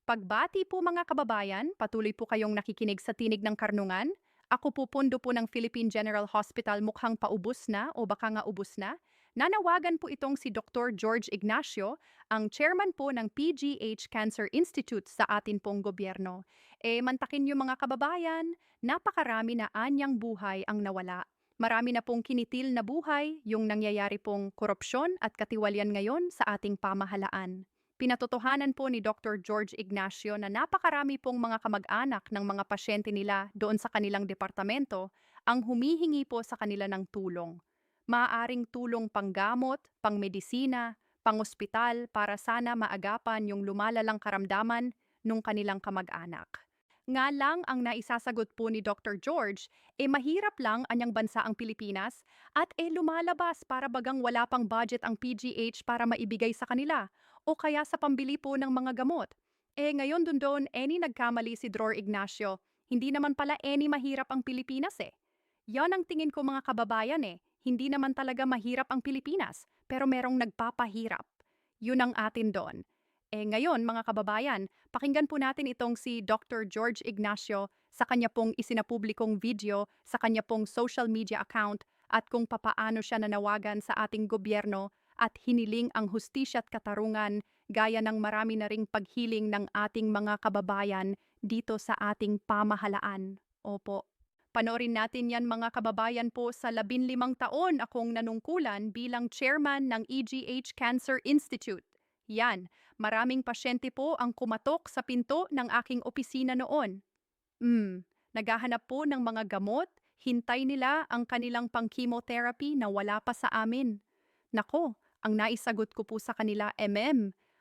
Pagbati po mga kababayan, patuloy po kayong nakikinig sa Tinig ng Karnungan. Ako po pondo po ng Philippine General Hospital, mukhang paubos na o baka nga ubos na. Nanawagan po itong si Dr. George Ignacio, ang chairman po ng PGH Cancer Institute sa atin pong gobyerno. Mantakin niyo mga kababayan, napakarami na anyang buhay ang nawala. Marami na pong kinitil na buhay yung nangyayari pong korupsyon at katiwalian ngayon sa ating pamahalaan. Pinatotohanan po ni Dr. George Ignacio na napakarami pong mga kamag-anak ng mga pasyente nila doon sa kanilang departamento ang humihingi po sa kanila ng tulong. Maaaring tulong panggamot, pangmedisina, pangospital para sana maagapan yung lumalalang karamdaman nung kanilang kamag-anak. Nga lang ang naisasagot po ni Dr. George, mahirap lang anyang bansa ang Pilipinas at lumalabas para bagang wala pang budget ang PGH para maibigay sa kanila o kaya sa pambili po ng mga gamot. Ngayon dun nagkamali si Dror Ignacio. Hindi naman pala mahirap ang Pilipinas eh. Yan ang tingin ko mga kababayan eh. Hindi naman talaga mahirap ang Pilipinas, pero merong nagpapahirap. Yun ang atin doon. Ngayon mga kababayan, pakinggan po natin itong si Dr. George Ignacio sa kanya pong isinapublikong video sa kanya pong social media account at kung papaano siya nanawagan sa ating gobyerno at hiniling ang hustisya at katarungan gaya ng marami na ring paghiling ng ating mga kababayan dito sa ating pamahalaan. Opo. Panoorin natin yan mga kababayan po sa 15 taon akong nanungkulan bilang chairman ng EGH Cancer Institute. Yan, maraming pasyente po ang kumatok sa pinto ng aking opisina noon. Naghahanap po ng mga gamot, hintay nila ang kanilang pang-chemotherapy na wala pa sa amin. Nako, ang naisagot ko po sa kanila,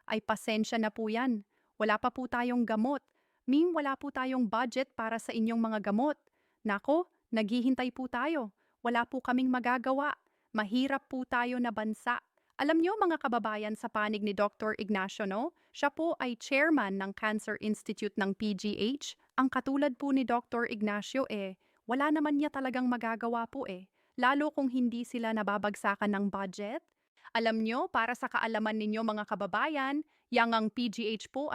ay pasensya na po yan. Wala pa po tayong gamot. Wala po tayong budget para sa inyong mga gamot. Nako, naghihintay po tayo. Wala po kaming magagawa. Mahirap po tayo na bansa. Alam niyo mga kababayan sa panig ni Dr. Ignacio, no? Siya po ay chairman ng Cancer Institute ng PGH. Ang katulad po ni Dr. Ignacio wala naman niya talagang magagawa po lalo kung hindi sila nababagsakan ng budget. Alam niyo, para sa kaalaman ninyo mga kababayan, yang ang PGH po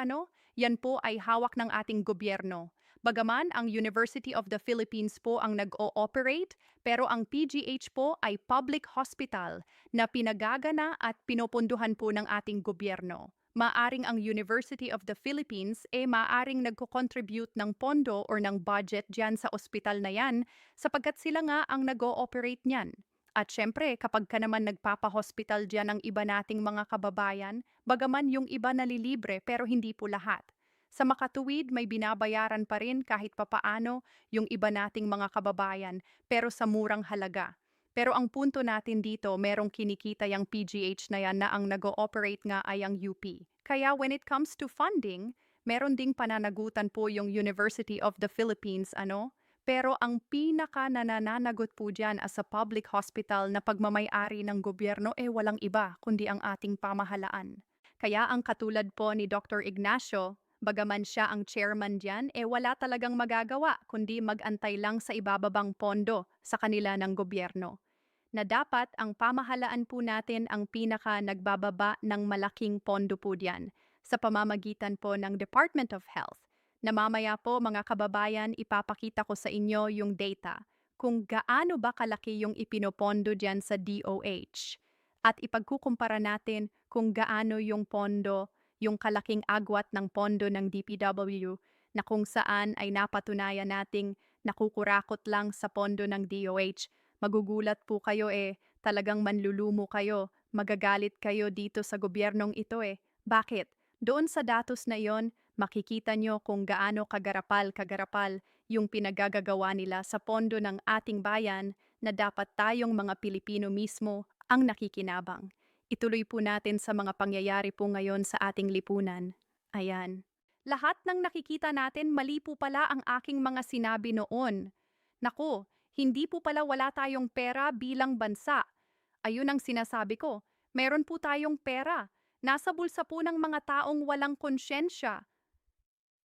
yan po ay hawak ng ating gobyerno. Bagaman ang University of the Philippines po ang nag-ooperate, pero ang PGH po ay public hospital na pinagagana at pinopondohan po ng ating gobyerno. Maaring ang University of the Philippines maaring nagko-contribute ng pondo or ng budget diyan sa ospital na yan sapagkat sila nga ang nag-ooperate niyan. At syempre, kapag ka naman nagpapa-hospital diyan ang iba nating mga kababayan, bagaman yung iba nalilibre pero hindi po lahat. Sa makatuwid, may binabayaran pa rin kahit papaano yung iba nating mga kababayan pero sa murang halaga. Pero ang punto natin dito, merong kinikita yung PGH na yan na ang nag-ooperate nga ay ang UP. Kaya when it comes to funding, meron ding pananagutan po yung University of the Philippines, Pero ang pinaka nananagot po dyan as a public hospital na pagmamay-ari ng gobyerno walang iba kundi ang ating pamahalaan. Kaya ang katulad po ni Dr. Ignacio, bagaman siya ang chairman diyan, wala talagang magagawa kundi mag-antay lang sa ibababang pondo sa kanila ng gobyerno. Na dapat ang pamahalaan po natin ang pinaka nagbababa ng malaking pondo po diyan sa pamamagitan po ng Department of Health. Na mamaya po mga kababayan, ipapakita ko sa inyo yung data kung gaano ba kalaki yung ipinopondo diyan sa DOH. At ipagkukumpara natin kung gaano yung pondo, yung kalaking agwat ng pondo ng DPW na kung saan ay napatunayan nating nakukurakot lang sa pondo ng DOH. Magugulat po kayo talagang manlulumo kayo, magagalit kayo dito sa gobyernong ito Bakit? Doon sa datos na yon, makikita nyo kung gaano kagarapal yung pinagagagawa nila sa pondo ng ating bayan na dapat tayong mga Pilipino mismo ang nakikinabang. Ituloy po natin sa mga pangyayari po ngayon sa ating lipunan. Ayan. Lahat ng nakikita natin mali po pala ang aking mga sinabi noon. Naku, hindi po pala wala tayong pera bilang bansa. Ayun ang sinasabi ko. Meron po tayong pera. Nasa bulsa po ng mga taong walang konsyensya.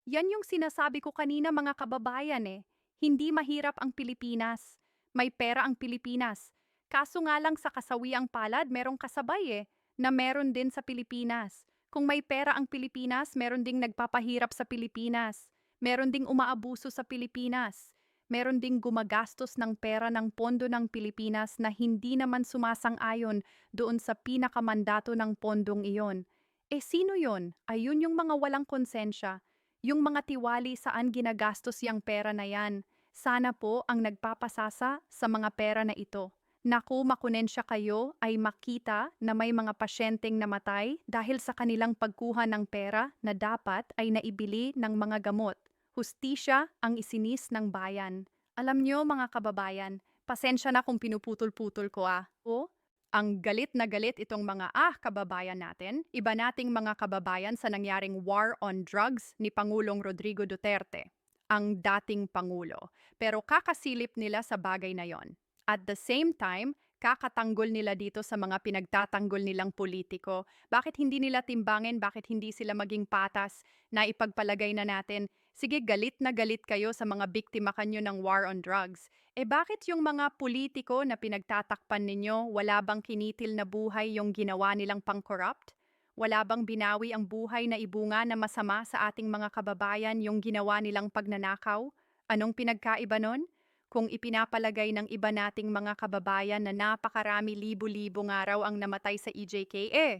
Yan yung sinasabi ko kanina mga kababayan Hindi mahirap ang Pilipinas. May pera ang Pilipinas. Kaso nga lang sa kasawiang palad merong kasabay na meron din sa Pilipinas. Kung may pera ang Pilipinas, meron ding nagpapahirap sa Pilipinas. Meron ding umaabuso sa Pilipinas. Meron ding gumagastos ng pera ng pondo ng Pilipinas na hindi naman sumasang-ayon doon sa pinakamandato ng pondong iyon. Eh sino yon? Ayun yung mga walang konsensya, yung mga tiwali saan ginagastos yung pera na yan. Sana po ang nagpapasasa sa mga pera na ito. Naku, makunensya kayo ay makita na may mga pasyenteng namatay dahil sa kanilang pagkuha ng pera na dapat ay naibili ng mga gamot. Hustisya ang isinis ng bayan. Alam nyo mga kababayan, pasensya na kung pinuputol-putol ko O, ang galit na galit itong mga kababayan natin, iba nating mga kababayan sa nangyaring war on drugs ni Pangulong Rodrigo Duterte, ang dating Pangulo. Pero kakasilip nila sa bagay na yon. At the same time, kakatanggol nila dito sa mga pinagtatanggol nilang politiko. Bakit hindi nila timbangin, bakit hindi sila maging patas na ipagpalagay na natin, sige galit na galit kayo sa mga biktima kanyo ng war on drugs. Eh bakit yung mga politiko na pinagtatakpan ninyo, wala bang kinitil na buhay yung ginawa nilang pang-corrupt? Wala bang binawi ang buhay na ibunga na masama sa ating mga kababayan yung ginawa nilang pagnanakaw? Anong pinagkaiba nun? Kung ipinapalagay ng iba nating mga kababayan na napakarami libo-libo nga raw ang namatay sa EJK,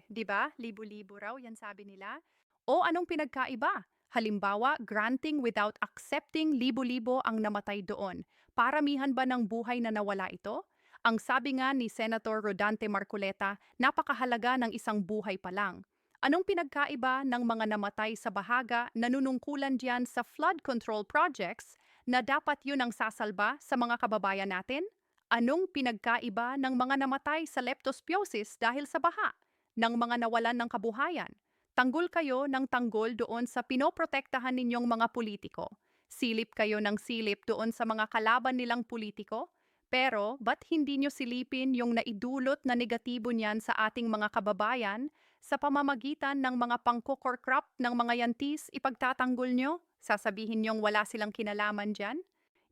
di ba? Libo-libo raw, yan sabi nila. O anong pinagkaiba? Halimbawa, granting without accepting libo-libo ang namatay doon. Paramihan ba ng buhay na nawala ito? Ang sabi nga ni Senator Rodante Marcoleta, napakahalaga ng isang buhay pa lang. Anong pinagkaiba ng mga namatay sa bahaga nanunungkulan diyan sa flood control projects na dapat yun ang sasalba sa mga kababayan natin? Anong pinagkaiba ng mga namatay sa leptospirosis dahil sa baha? Ng mga nawalan ng kabuhayan? Tanggol kayo ng tanggol doon sa pinoprotektahan ninyong mga politiko. Silip kayo ng silip doon sa mga kalaban nilang politiko. Pero ba't hindi nyo silipin yung naidulot na negatibo niyan sa ating mga kababayan sa pamamagitan ng mga pangkokorkrap ng mga yantis ipagtatanggol nyo? Sasabihin niyong wala silang kinalaman dyan?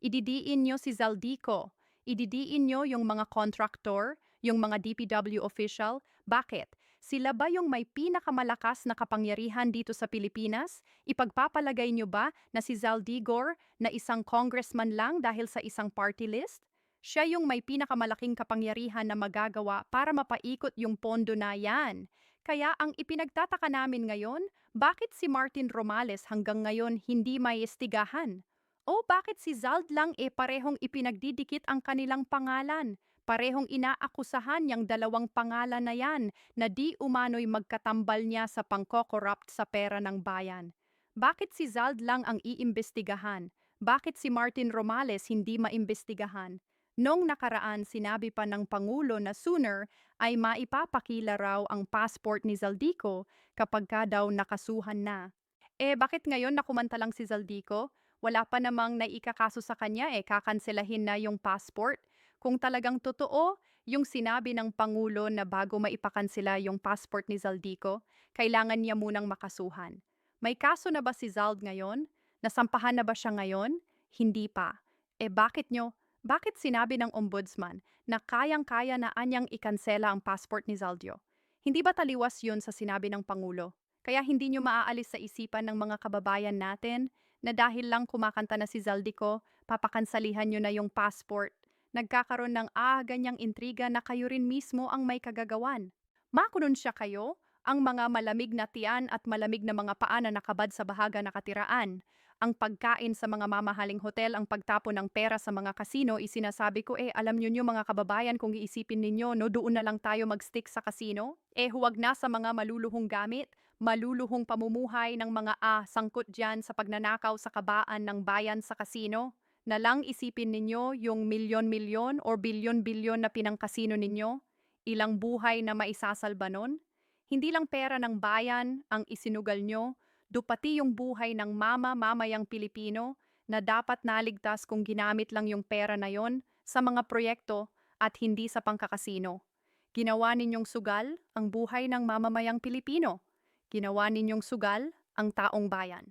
Ididiin niyo si Zaldico. Ididiin niyo yung mga contractor, yung mga DPW official. Bakit? Sila ba yung may pinakamalakas na kapangyarihan dito sa Pilipinas? Ipagpapalagay niyo ba na si Zaldigor na isang congressman lang dahil sa isang party list? Siya yung may pinakamalaking kapangyarihan na magagawa para mapaikot yung pondo na yan. Kaya ang ipinagtataka namin ngayon, bakit si Martin Romales hanggang ngayon hindi maiistigahan? O bakit si Zald lang parehong ipinagdidikit ang kanilang pangalan? Parehong inaakusahan yung dalawang pangalan na yan na di umano'y magkatambal niya sa pangkokorrupt sa pera ng bayan. Bakit si Zald lang ang iimbestigahan? Bakit si Martin Romales hindi maimbestigahan? Noong nakaraan sinabi pa ng Pangulo na sooner ay maipapakila raw ang passport ni Zaldico kapag ka daw nakasuhan na. Bakit ngayon nakumanta lang si Zaldico? Wala pa namang naikakaso sa kanya kakanselahin na yung passport. Kung talagang totoo yung sinabi ng Pangulo na bago maipakansela yung passport ni Zaldico, kailangan niya munang makasuhan. May kaso na ba si Zald ngayon? Nasampahan na ba siya ngayon? Hindi pa. Bakit sinabi ng ombudsman na kayang-kaya na anyang ikansela ang passport ni Zaldio? Hindi ba taliwas yun sa sinabi ng Pangulo? Kaya hindi nyo maaalis sa isipan ng mga kababayan natin na dahil lang kumakanta na si Zaldico, papakansalihan nyo na yung passport. Nagkakaroon ng ganyang intriga na kayo rin mismo ang may kagagawan. Makununsya kayo, ang mga malamig na tiyan at malamig na mga paa na nakabad sa bahaga na katiraan. Ang pagkain sa mga mamahaling hotel, ang pagtapon ng pera sa mga kasino, isinasabi ko alam nyo mga kababayan kung iisipin ninyo, no, doon na lang tayo mag-stick sa kasino. Huwag na sa mga maluluhong gamit, maluluhong pamumuhay ng mga sangkot dyan sa pagnanakaw sa kabaan ng bayan sa kasino. Na lang isipin ninyo yung milyon-milyon or bilyon-bilyon na pinangkasino ninyo. Ilang buhay na maisasalba nun? Hindi lang pera ng bayan ang isinugal nyo, dupati yung buhay ng mamayang Pilipino na dapat naligtas kung ginamit lang yung pera na yon sa mga proyekto at hindi sa pangkakasino. Ginawa ninyong sugal ang buhay ng mamamayang Pilipino. Ginawa ninyong sugal ang taong bayan.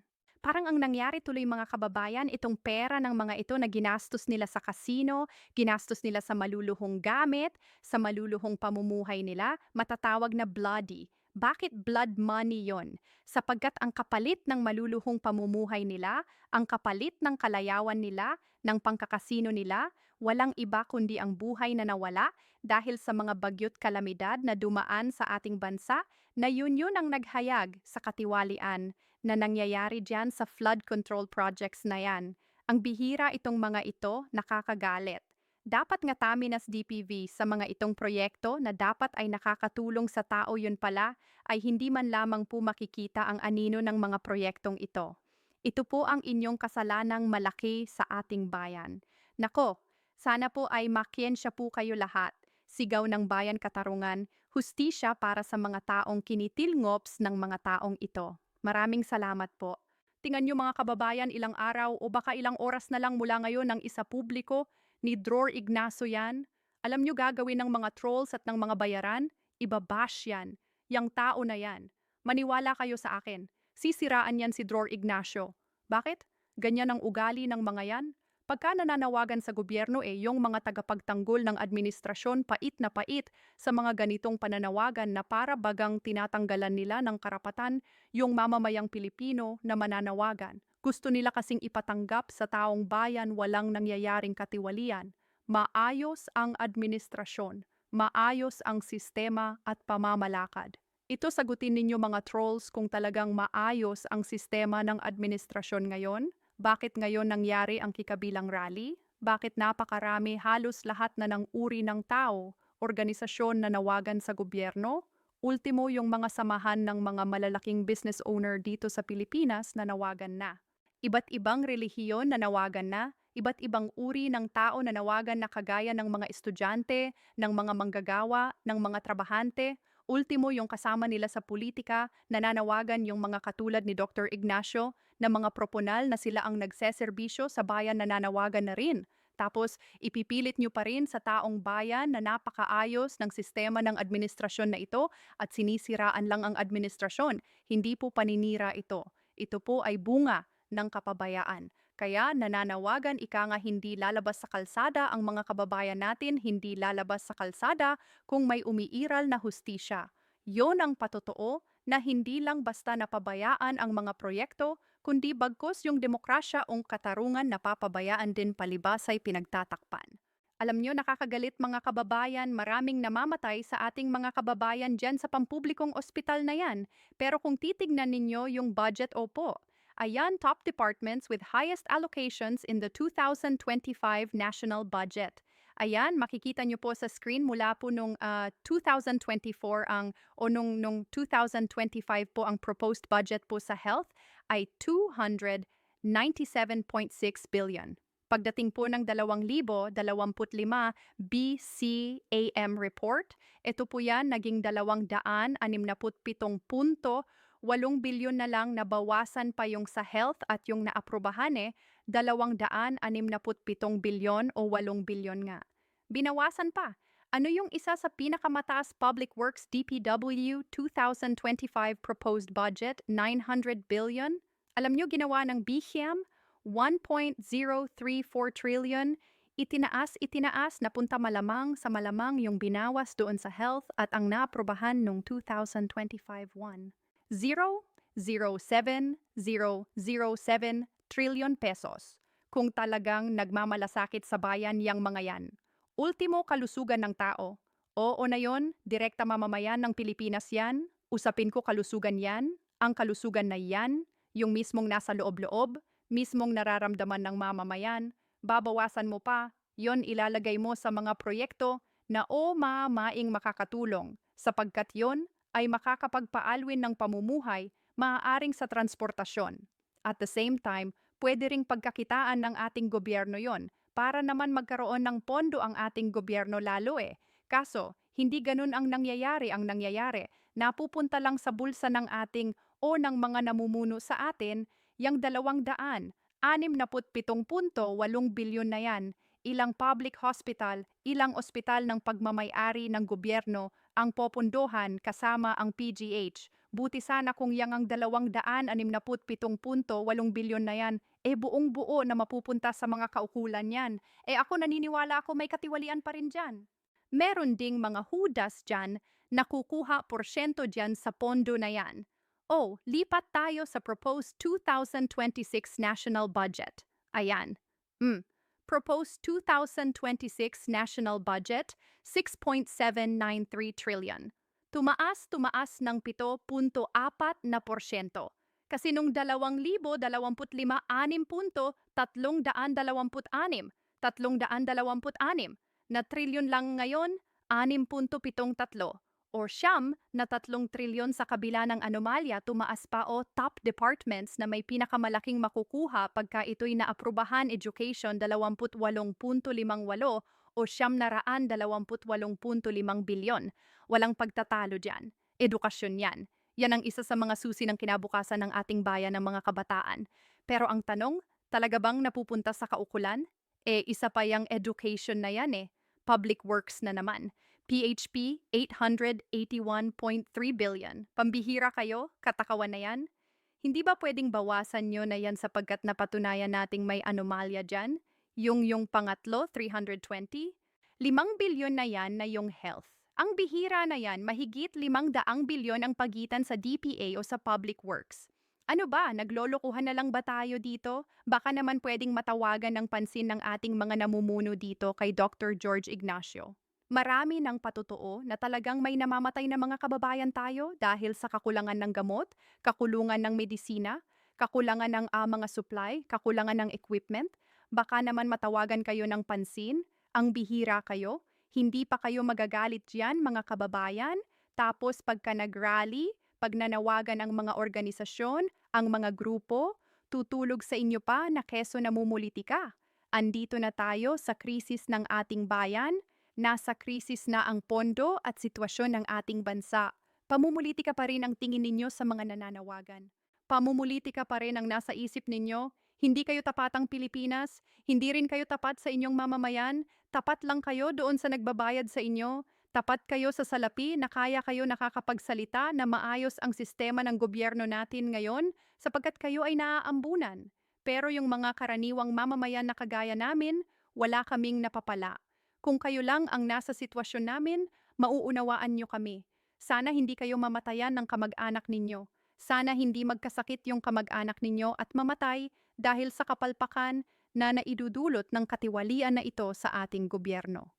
Parang ang nangyari tuloy mga kababayan, itong pera ng mga ito na ginastos nila sa kasino, ginastos nila sa maluluhong gamit, sa maluluhong pamumuhay nila, matatawag na bloody. Bakit blood money yon? Sapagkat ang kapalit ng maluluhong pamumuhay nila, ang kapalit ng kalayawan nila, ng pangkakasino nila, walang iba kundi ang buhay na nawala dahil sa mga bagyo't kalamidad na dumaan sa ating bansa na yun ang naghayag sa katiwalian na nangyayari dyan sa flood control projects na yan. Ang bihira itong mga ito nakakagalit. Dapat nga taminas DPV sa mga itong proyekto na dapat ay nakakatulong sa tao yun pala ay hindi man lamang po makikita ang anino ng mga proyektong ito. Ito po ang inyong kasalanang malaki sa ating bayan. Nako, sana po ay makiensya po kayo lahat. Sigaw ng bayan katarungan, hustisya para sa mga taong kinitilngops ng mga taong ito. Maraming salamat po. Tingnan nyo mga kababayan, ilang araw o baka ilang oras na lang mula ngayon ng isa publiko ni Dror Ignacio yan. Alam nyo gagawin ng mga trolls at ng mga bayaran? Ibabash yan. Yang tao na yan. Maniwala kayo sa akin. Sisiraan yan si Dror Ignacio. Bakit? Ganyan ang ugali ng mga yan? Pagka nananawagan sa gobyerno yung mga tagapagtanggol ng administrasyon pait na pait sa mga ganitong pananawagan na para bagang tinatanggalan nila ng karapatan yung mamamayang Pilipino na mananawagan. Gusto nila kasing ipatanggap sa taong bayan walang nangyayaring katiwalian. Maayos ang administrasyon, maayos ang sistema at pamamalakad. Ito sagutin ninyo mga trolls kung talagang maayos ang sistema ng administrasyon ngayon. Bakit ngayon nangyari ang kikabilang rally? Bakit napakarami halos lahat na ng uri ng tao, organisasyon na nawagan sa gobyerno? Ultimo yung mga samahan ng mga malalaking business owner dito sa Pilipinas na nawagan na. Iba't ibang relihiyon na nawagan na, iba't ibang uri ng tao na nawagan na kagaya ng mga estudyante, ng mga manggagawa, ng mga trabahante, ultimo yung kasama nila sa politika, nananawagan yung mga katulad ni Dr. Ignacio na mga proponal na sila ang nagseserbisyo sa bayan na nanawagan na rin. Tapos ipipilit nyo pa rin sa taong bayan na napakaayos ng sistema ng administrasyon na ito at sinisiraan lang ang administrasyon. Hindi po paninira ito. Ito po ay bunga ng kapabayaan. Kaya nananawagan ika nga hindi lalabas sa kalsada ang mga kababayan natin, hindi lalabas sa kalsada kung may umiiral na hustisya. Yon ang patotoo na hindi lang basta napabayaan ang mga proyekto, kundi bagkus yung demokrasya o katarungan napapabayaan din palibas ay pinagtatakpan. Alam nyo, nakakagalit mga kababayan, maraming namamatay sa ating mga kababayan dyan sa pampublikong ospital na yan. Pero kung titignan ninyo yung budget, opo, ayan top departments with highest allocations in the 2025 national budget. Ayan, makikita nyo po sa screen mula po nung 2024 nung 2025 po ang proposed budget po sa health ay 297.6 billion. Pagdating po ng 2025 BCAM report, ito po yan naging 267.8 bilyon na lang, nabawasan pa yung sa health at yung naaprubahan 267 bilyon o 8 bilyon nga. Binawasan pa. Ano yung isa sa pinakamataas Public Works DPW 2025 proposed budget, 900 billion? Alam nyo ginawa ng BCAM? 1.034 trillion. Itinaas, napunta malamang yung binawas doon sa health at ang naaprubahan nung 2025-1. 0.07007 trillion pesos. Kung talagang nagmamalasakit sa bayan yang mga yan. Ultimo kalusugan ng tao. Oo na yon, direkta mamamayan ng Pilipinas yan. Usapin ko kalusugan yan. Ang kalusugan na yan, yung mismong nasa loob-loob, mismong nararamdaman ng mamamayan, babawasan mo pa, yon ilalagay mo sa mga proyekto na maing makakatulong sapagkat yon ay makakapagpaalwin ng pamumuhay maaaring sa transportasyon. At the same time, pwede ring pagkakitaan ng ating gobyerno yon para naman magkaroon ng pondo ang ating gobyerno lalo Kaso, hindi ganun ang nangyayari. Napupunta lang sa bulsa ng ating o ng mga namumuno sa atin yang 267.8 bilyon na yan. Ilang public hospital, ilang ospital ng pagmamay-ari ng gobyerno ang popundohan kasama ang PGH. Buti sana kung yang ang 267.8 bilyon na yan, buong buo na mapupunta sa mga kaukulan yan. Ako naniniwala ako may katiwalian pa rin dyan. Meron ding mga hudas dyan nakukuha porsyento dyan sa pondo na yan. Oh, lipat tayo sa proposed 2026 national budget. Ayan. Proposed 2026 national budget, 6.793 trillion. Tumaas ng 7.4%. Kasi nung 2025, 6.326, 326 na trilyon lang ngayon, 6.73 or siyam na 3 trilyon sa kabila ng anomalya tumaas pa o top departments na may pinakamalaking makukuha pagka ito'y naaprubahan education 28.58 o 928.5 bilyon. Walang pagtatalo dyan. Edukasyon yan. Yan ang isa sa mga susi ng kinabukasan ng ating bayan ng mga kabataan. Pero ang tanong, talaga bang napupunta sa kaukulan? Isa pa yung education na yan Public works na naman. PHP 881.3 billion. Pambihira kayo? Katakawan na yan? Hindi ba pwedeng bawasan nyo na yan sapagkat napatunayan nating may anomalya dyan? Yung pangatlo, 320? 5 bilyon na yan na yung health. Ang bihira na yan, mahigit 500 bilyon ang pagitan sa DPA o sa public works. Ano ba, naglolokohan na lang ba tayo dito? Baka naman pwedeng matawagan ng pansin ng ating mga namumuno dito kay Dr. George Ignacio. Marami ng patotoo na talagang may namamatay na mga kababayan tayo dahil sa kakulangan ng gamot, kakulungan ng medisina, kakulangan ng mga supply, kakulangan ng equipment. Baka naman matawagan kayo ng pansin, ang bihira kayo, hindi pa kayo magagalit diyan mga kababayan, tapos pagka nag-rally, pag nanawagan ang mga organisasyon, ang mga grupo, tutulog sa inyo pa na keso namumuliti ka. Andito na tayo sa krisis ng ating bayan, nasa krisis na ang pondo at sitwasyon ng ating bansa. Pamumuliti ka pa rin ang tingin ninyo sa mga nananawagan. Pamumuliti ka pa rin ang nasa isip ninyo. Hindi kayo tapatang Pilipinas, hindi rin kayo tapat sa inyong mamamayan, tapat lang kayo doon sa nagbabayad sa inyo. Tapat kayo sa salapi na kaya kayo nakakapagsalita na maayos ang sistema ng gobyerno natin ngayon sapagkat kayo ay naaambunan. Pero yung mga karaniwang mamamayan na kagaya namin, wala kaming napapala. Kung kayo lang ang nasa sitwasyon namin, mauunawaan nyo kami. Sana hindi kayo mamatayan ng kamag-anak ninyo. Sana hindi magkasakit yung kamag-anak ninyo at mamatay dahil sa kapalpakan na naidudulot ng katiwalian na ito sa ating gobyerno.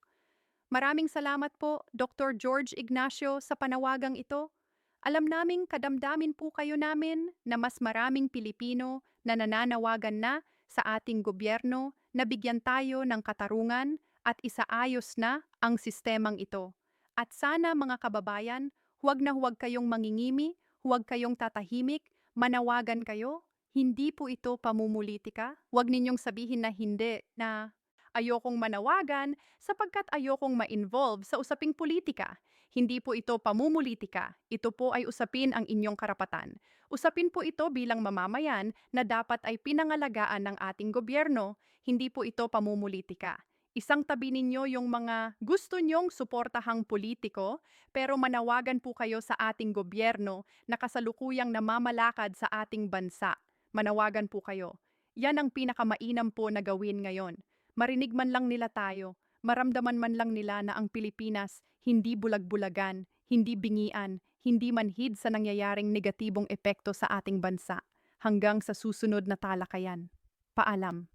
Maraming salamat po, Dr. George Ignacio, sa panawagang ito. Alam naming kadamdamin po kayo namin na mas maraming Pilipino na nananawagan na sa ating gobyerno na bigyan tayo ng katarungan at isaayos na ang sistemang ito. At sana mga kababayan, huwag na huwag kayong mangingimi, huwag kayong tatahimik, manawagan kayo. Hindi po ito pamumulitika. Huwag ninyong sabihin na hindi, na ayokong manawagan sapagkat ayokong ma-involve sa usaping politika. Hindi po ito pamumulitika. Ito po ay usapin ang inyong karapatan. Usapin po ito bilang mamamayan na dapat ay pinangalagaan ng ating gobyerno. Hindi po ito pamumulitika. Isang tabi ninyo yung mga gusto nyong suportahang politiko, pero manawagan po kayo sa ating gobyerno na kasalukuyang namamalakad sa ating bansa. Manawagan po kayo. Yan ang pinakamainam po na gawin ngayon. Marinig man lang nila tayo, maramdaman man lang nila na ang Pilipinas hindi bulag-bulagan, hindi bingian, hindi manhid sa nangyayaring negatibong epekto sa ating bansa. Hanggang sa susunod na talakayan. Paalam.